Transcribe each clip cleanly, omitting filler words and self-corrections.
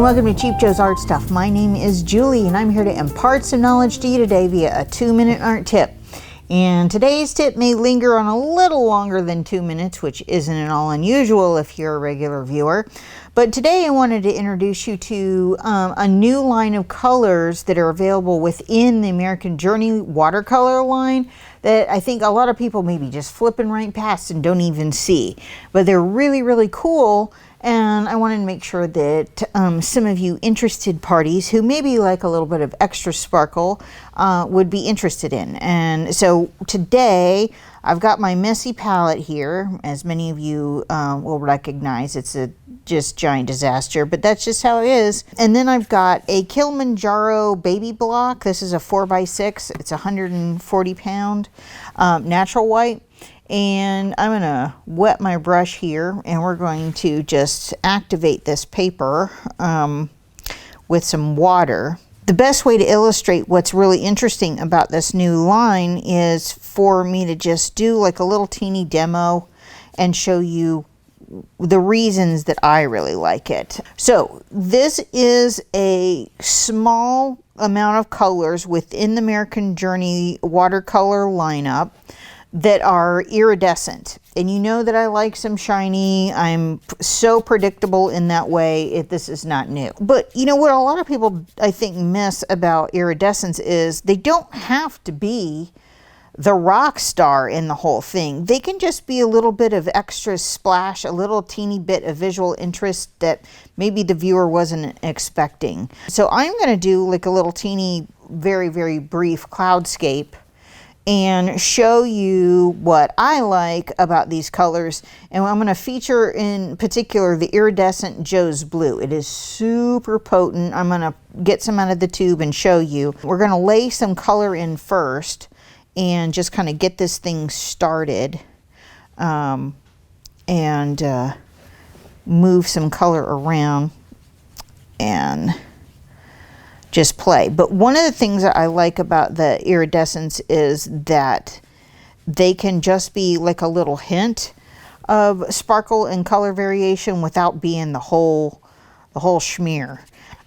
welcome to Cheap Joe's Art Stuff. My name is Julie and I'm here to impart some knowledge to you today via a 2-minute art tip. And today's tip may linger on a little longer than 2 minutes, which isn't at all unusual if you're a regular viewer. But today I wanted to introduce you to a new line of colors that are available within the Amercian Journey Watercolor line that I think a lot of people may be just flipping right past and don't even see. But they're really, really cool. And I wanted to make sure that some of you interested parties who maybe like a little bit of extra sparkle would be interested in. And so today I've got my messy palette here. As many of you will recognize, it's a just giant disaster, but that's just how it is. And then I've got a Kilimanjaro baby block. This is a 4x6. It's 140 pound natural white. And I'm gonna wet my brush here and we're going to just activate this paper with some water. The best way to illustrate what's really interesting about this new line is for me to just do like a little teeny demo and show you the reasons that I really like it. So this is a small amount of colors within the Amercian Journey watercolor lineup that are iridescent. And you know that I like some shiny. I'm so predictable in that way if this is not new. But you know what a lot of people I think miss about iridescence is they don't have to be the rock star in the whole thing. They can just be a little bit of extra splash, a little teeny bit of visual interest that maybe the viewer wasn't expecting. So I'm gonna do like a little teeny, very, very brief cloudscape and show you what I like about these colors. And I'm going to feature in particular the iridescent Joe's Blue. It is super potent. I'm going to get some out of the tube and show you. We're going to lay some color in first and just kind of get this thing started and move some color around and just play. But one of the things that I like about the iridescence is that they can just be like a little hint of sparkle and color variation without being the whole schmear.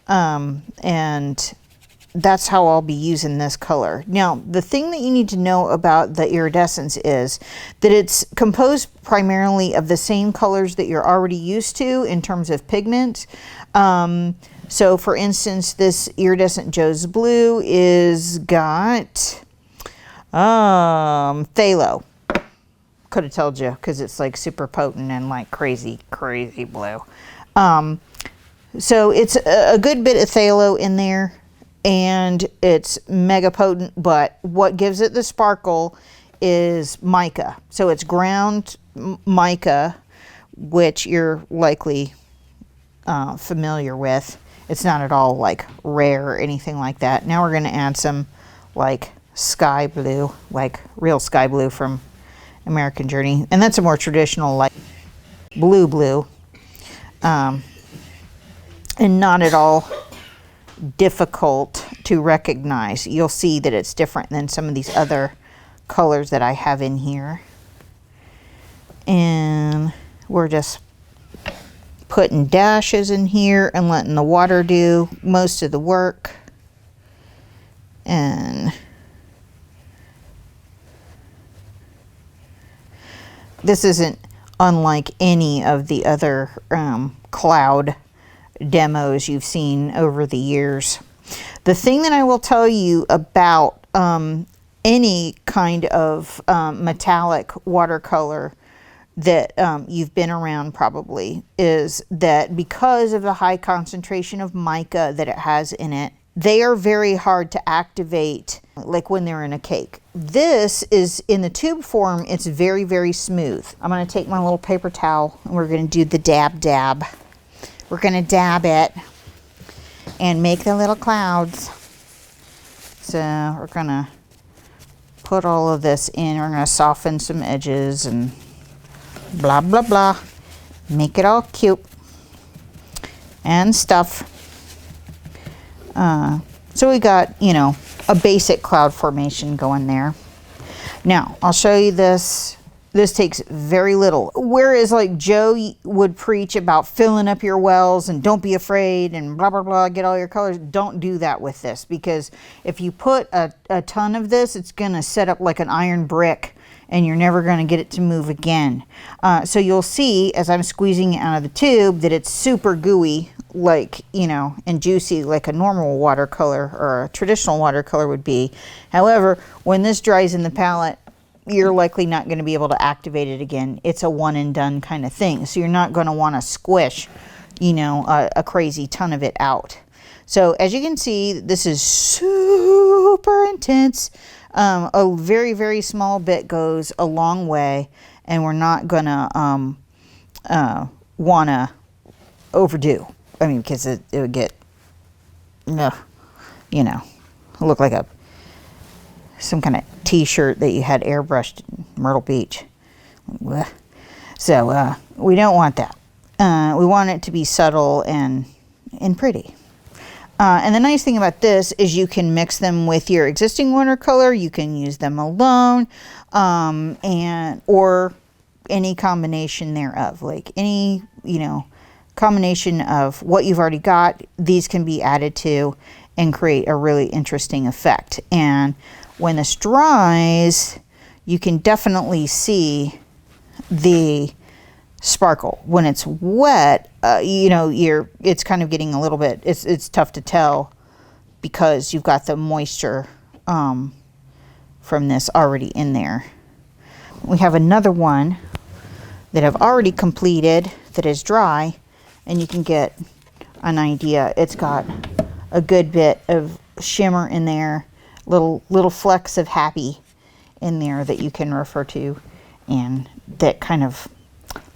And that's how I'll be using this color. Now, the thing that you need to know about the iridescence is that it's composed primarily of the same colors that you're already used to in terms of pigment. So for instance, this iridescent Joe's Blue is got phthalo. Could have told you because it's like super potent and like crazy blue. So it's a good bit of phthalo in there and it's mega potent, but what gives it the sparkle is mica. So it's ground mica, which you're likely familiar with. It's not at all like rare or anything like that. Now we're going to add some like sky blue, like real sky blue from Amercian Journey. And that's a more traditional like blue. And not at all difficult to recognize. You'll see that it's different than some of these other colors that I have in here. And we're just putting dashes in here and letting the water do most of the work. And this isn't unlike any of the other cloud demos you've seen over the years. The thing that I will tell you about any kind of metallic watercolor that you've been around probably is that because of the high concentration of mica that it has in it, they are very hard to activate like when they're in a cake. This is in the tube form, it's very, very smooth. I'm going to take my little paper towel and we're going to do the dab. We're going to dab it and make the little clouds. So we're going to put all of this in. We're going to soften some edges and blah blah blah, make it all cute and stuff. So we got, you know, a basic cloud formation going there. Now I'll show you this This takes very little. Whereas like Joe would preach about filling up your wells and don't be afraid and blah, blah, blah, get all your colors. Don't do that with this, because if you put a ton of this, it's going to set up like an iron brick and you're never going to get it to move again. So you'll see as I'm squeezing it out of the tube that it's super gooey, like, you know, and juicy like a normal watercolor or a traditional watercolor would be. However, when this dries in the palette, you're likely not going to be able to activate it again. It's a one and done kind of thing. So you're not going to want to squish, you know, a crazy ton of it out. So as you can see, this is super intense. A very, very small bit goes a long way, and we're not going to want to overdo. I mean, because it would get, you know, look like some kind of t-shirt that you had airbrushed in Myrtle Beach. So we don't want that. We want it to be subtle and pretty. And the nice thing about this is you can mix them with your existing watercolor. You can use them alone, or any combination thereof. Like any, you know, combination of what you've already got, these can be added to and create a really interesting effect. And when this dries, you can definitely see the sparkle. When it's wet, you know, it's kind of getting a little bit, it's tough to tell because you've got the moisture from this already in there. We have another one that I've already completed that is dry, and you can get an idea. It's got a good bit of shimmer in there, little flecks of happy in there that you can refer to, and that kind of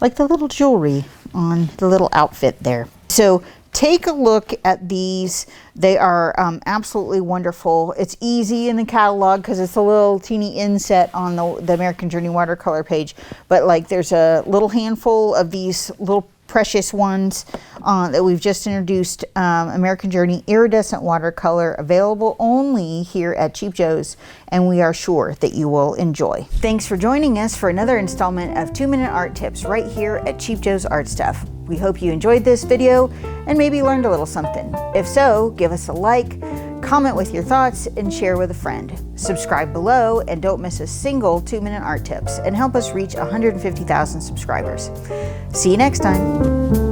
like the little jewelry on the little outfit there. So take a look at these. They are absolutely wonderful. It's easy in the catalog because it's a little teeny inset on the Amercian Journey watercolor page, but like there's a little handful of these little precious ones that we've just introduced. Amercian Journey Iridescent Watercolor, available only here at Cheap Joe's, and we are sure that you will enjoy. Thanks for joining us for another installment of 2-Minute Art Tips right here at Cheap Joe's Art Stuff. We hope you enjoyed this video and maybe learned a little something. If so, give us a like, comment with your thoughts, and share with a friend. Subscribe below and don't miss a single 2-Minute Art Tips, and help us reach 150,000 subscribers. See you next time.